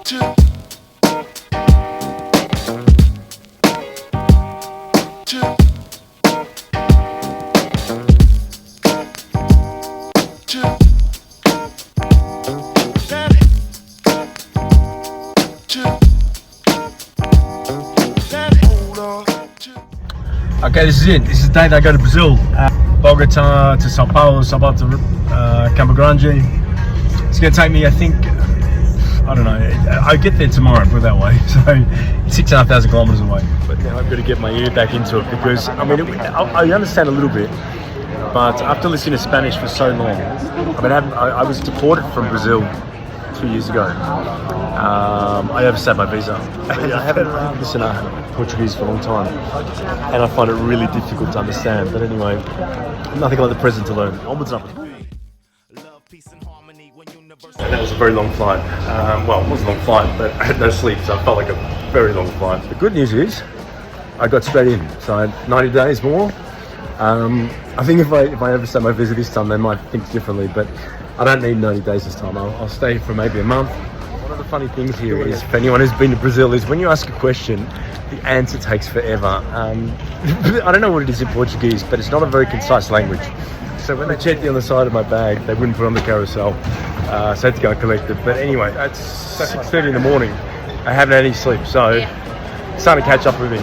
Okay, this is it. This is the day that I go to Brazil. Bogota to Sao Paulo, Sao Paulo to Campo Grande. It's going to take me, I think, I don't know, I get there tomorrow, put it that way. So, 6,500 kilometers away. But now I've got to get my ear back into it because, I mean, I understand a little bit, but after listening to Spanish for so long, I mean, I was deported from Brazil 2 years ago. I overstayed my visa. I haven't listened to Portuguese for a long time, and I find it really difficult to understand. But anyway, nothing like the present to learn. Onwards and upwards. And that was a very long flight. Well, it wasn't a long flight, but I had no sleep, so it felt like a very long flight. The good news is, I got straight in, so I had 90 days more. I think if I overstay my visa this time, they might think differently, but I don't need 90 days this time. I'll stay for maybe a month. One of the funny things here is, for anyone who's been to Brazil, is when you ask a question, the answer takes forever. I don't know what it is in Portuguese, but it's not a very concise language. So when they checked me on the side of my bag, they wouldn't put it on the carousel. So I had to go and collect it. But anyway, it's 6:30 in the morning. I haven't had any sleep, so it's starting to catch up with me.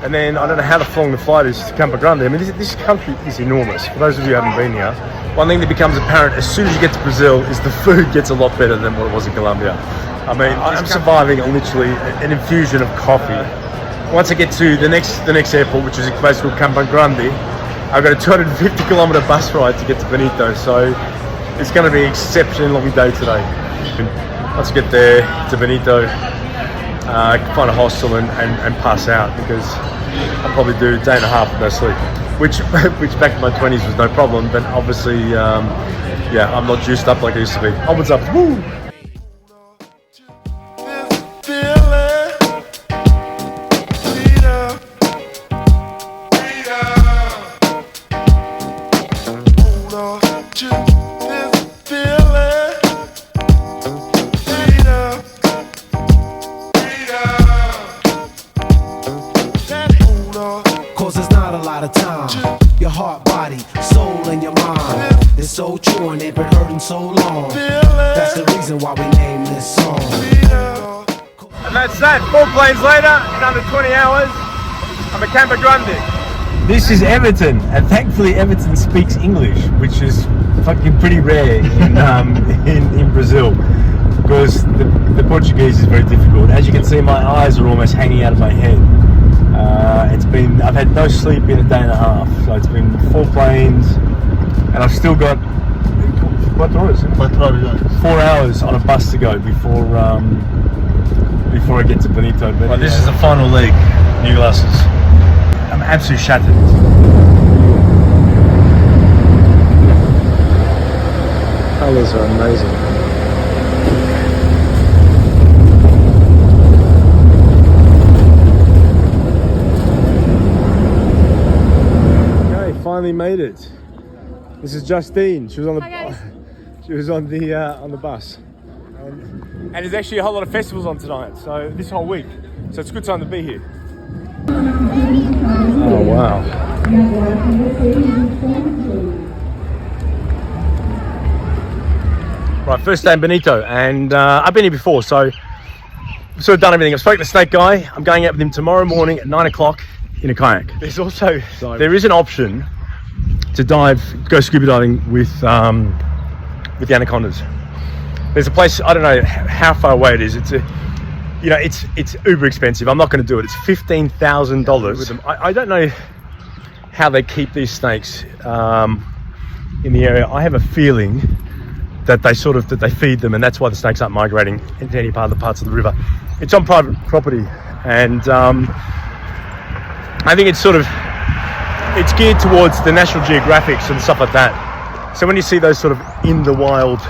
And then I don't know how long the flight is to Campo Grande. I mean, this country is enormous. For those of you who haven't been here, one thing that becomes apparent as soon as you get to Brazil is the food gets a lot better than what it was in Colombia. I mean, I'm surviving on literally an infusion of coffee. Once I get to the next airport, which is a place called Campo Grande, I've got a 250-kilometer bus ride to get to Benito, so it's going to be an exceptionally long day today. Once I get there to Benito, I can find a hostel and pass out, because I'll probably do a day and a half of no sleep, which back in my 20s was no problem, but obviously, yeah, I'm not juiced up like I used to be. Onwards up, woo! Your heart, body, soul, and your mind. It's so true and they've been hurting so long. That's the reason why we named this song. And that's that. 4 planes later, in under 20 hours, I'm at Campo Grande. This is Everton, and thankfully Everton speaks English, which is fucking pretty rare in Brazil, because the Portuguese is very difficult. As you can see, my eyes are almost hanging out of my head. I've had no sleep in a day and a half, so it's been 4 planes, and I've still got 4 hours on a bus to go before I get to Benito. But right, this is the final leg, new glasses. I'm absolutely shattered. Colours are amazing. Finally made it. This is Justine. She was on the bus, and there's actually a whole lot of festivals on tonight. So this whole week, so it's a good time to be here. Oh wow! Right, first day in Benito, and I've been here before, so I've sort of done everything. I've spoken to the snake guy. I'm going out with him tomorrow morning at 9 o'clock in a kayak. There is an option to go scuba diving with the anacondas. There's a place, I don't know how far away it is. It's uber expensive. I'm not going to do it. It's $15,000 with them. I don't know how they keep these snakes in the area. I have a feeling that they feed them, and that's why the snakes aren't migrating into any parts of the river. It's on private property, and I think it's geared towards the National Geographics and stuff like that. So when you see those sort of in the wild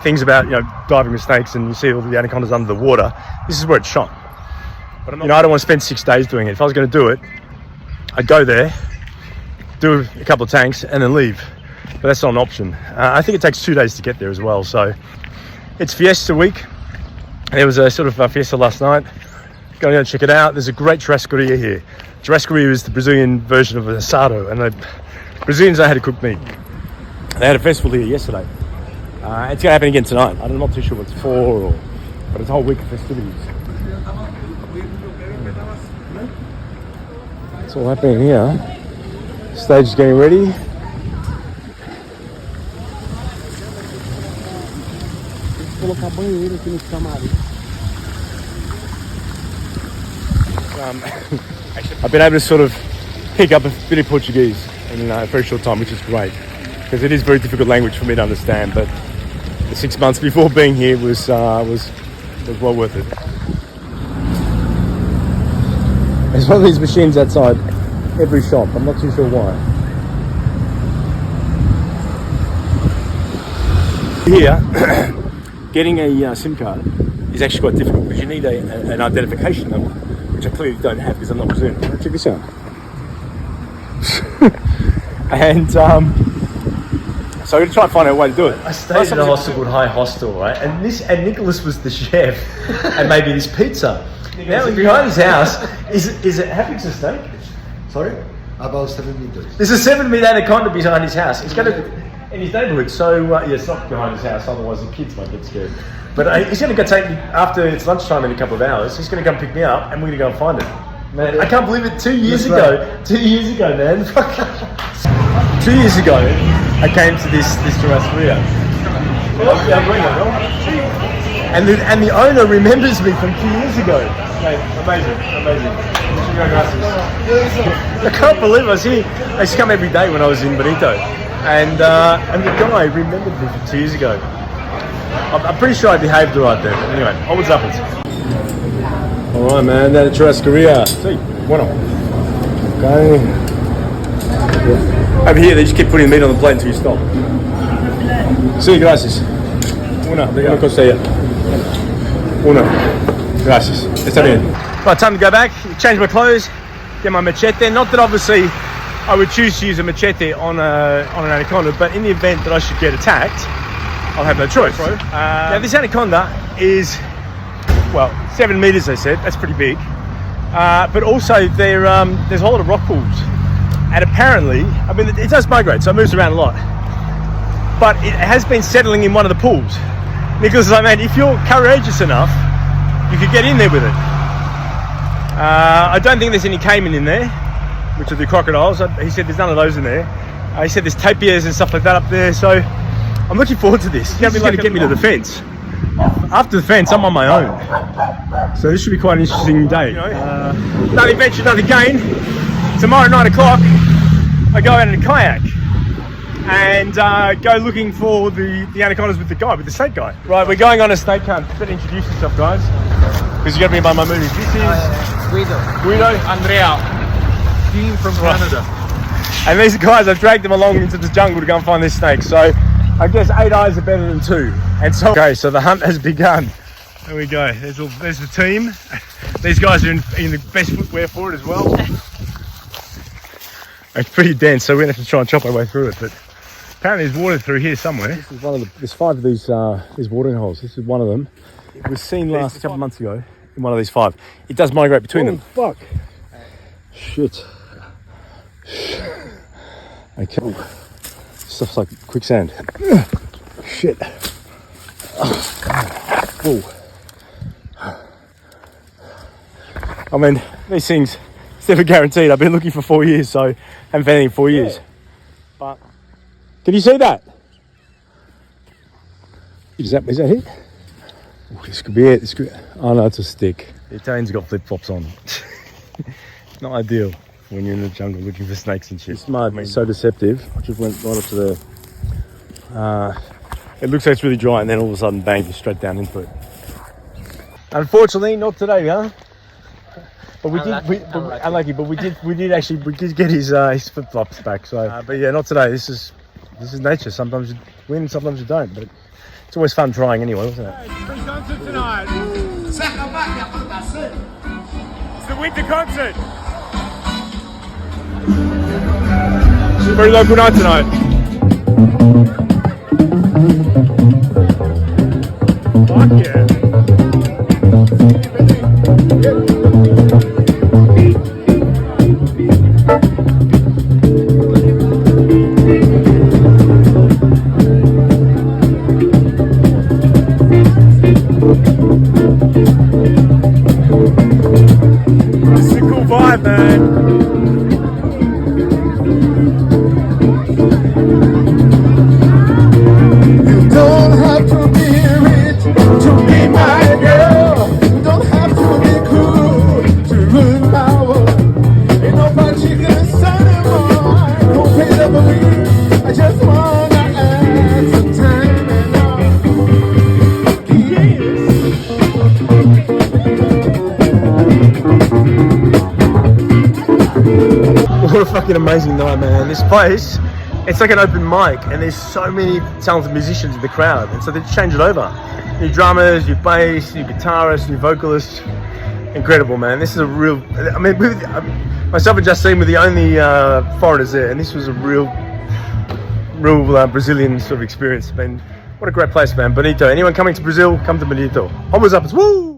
things about diving with snakes, and you see all the anacondas under the water, this is where it's shot. But I don't want to spend 6 days doing it. If I was going to do it, I'd go there, do a couple of tanks, and then leave. But that's not an option. I think it takes 2 days to get there as well. So it's Fiesta week. There was a sort of fiesta last night. Go and check it out. There's a great churrascaria here. Churrascaria is the Brazilian version of an asado, and the Brazilians know how to cook meat. They had a festival here yesterday. It's going to happen again tonight. I'm not too sure what it's for, but it's a whole week of festivities. It's all happening here. Stage is getting ready. I've been able to sort of pick up a bit of Portuguese in a very short time, which is great, because it is a very difficult language for me to understand. But the 6 months before being here was well worth it. There's one of these machines outside every shop. I'm not too sure why. Here, getting a SIM card is actually quite difficult because you need an identification number, which I clearly don't have because I'm not Brazilian. Check this out. And so I'm going to try and find out a way to do it. I stayed in a hostel called High Hostel, right? And Nicholas was the chef, and maybe this pizza. Now behind his house is it how big's a steak? Sorry, About 7 meters. there's a 7-meter anaconda behind his house. It's going to in his neighbourhood. So it's not behind his house, otherwise the kids might get scared. But he's going to go take me after it's lunchtime in a couple of hours. He's going to come pick me up, and we're going to go and find it. Man, I can't believe it. 2 years ago, man. 2 years ago, I came to this churrascaria. And the owner remembers me from 2 years ago. Mate, amazing. I can't believe I was here. I used to come every day when I was in Benito, and the guy remembered me from 2 years ago. I'm pretty sure I behaved right there. But anyway, onwards upwards. All right, man. That churrascaria. See, bueno. Okay. Over here, they just keep putting meat on the plate until you stop. Sí, gracias. Una costilla. Una. Gracias. Está bien. Right, time to go back. Change my clothes. Get my machete. Not that obviously I would choose to use a machete on an anaconda, but in the event that I should get attacked, I'll have no choice. Now, this anaconda is, well, 7 meters, they said. That's pretty big. But also, there's a whole lot of rock pools. And apparently, I mean, it does migrate, so it moves around a lot. But it has been settling in one of the pools. Nicholas is like, man, if you're courageous enough, you could get in there with it. I don't think there's any caiman in there, which are the crocodiles. He said there's none of those in there. He said there's tapirs and stuff like that up there. So I'm looking forward to this. He's going to get me to the fence. After the fence, I'm on my own. So this should be quite an interesting day. Another adventure, another gain. Tomorrow at 9 o'clock, I go out in a kayak and go looking for the anacondas with the snake guy. Right, we're going on a snake hunt. Better introduce yourself, guys, because you got to be by my movies. This is Guido, Andrea, team from Canada. and these guys, I've dragged them along into the jungle to go and find this snake. So I guess 8 eyes are better than 2. And so, okay, so the hunt has begun. There we go. There's the team. These guys are in the best footwear for it as well. It's pretty dense, so we're gonna have to try and chop our way through it. But apparently, there's water through here somewhere. This is one of there's 5 of these watering holes. This is one of them. It was seen a couple of months ago in one of these 5. It does migrate between them. Fuck. Shit. Okay. Stuff's like quicksand. Shit. Oh. I mean, these things, it's never guaranteed. I've been looking for 4 years, so I haven't found anything in 4 years. But can you see that? Is that it? Oh, this could be it. Oh no, it's a stick. The Italians got flip-flops on. Not ideal when you're in the jungle looking for snakes and shit. This mud is so deceptive. I just went right up to the... it looks like it's really dry, and then all of a sudden, bang, just straight down into it. Unfortunately, not today, huh? But we unlucky, but we did get his flip-flops back. So, but yeah, not today. This is nature. Sometimes you win, sometimes you don't. But it's always fun trying anyway, isn't it? Free concert tonight. It's the winter concert. It's a very local night tonight. Fuck yeah. fucking amazing night, man. This place, it's like an open mic, and there's so many talented musicians in the crowd, and so they just change it over. New drummers, new bass, new guitarists, new vocalists. Incredible, man. This is a real. I mean, myself and Justine were the only foreigners there, and this was a real Brazilian sort of experience. Man, what a great place, man. Bonito. Anyone coming to Brazil, come to Bonito. Homos up, woo!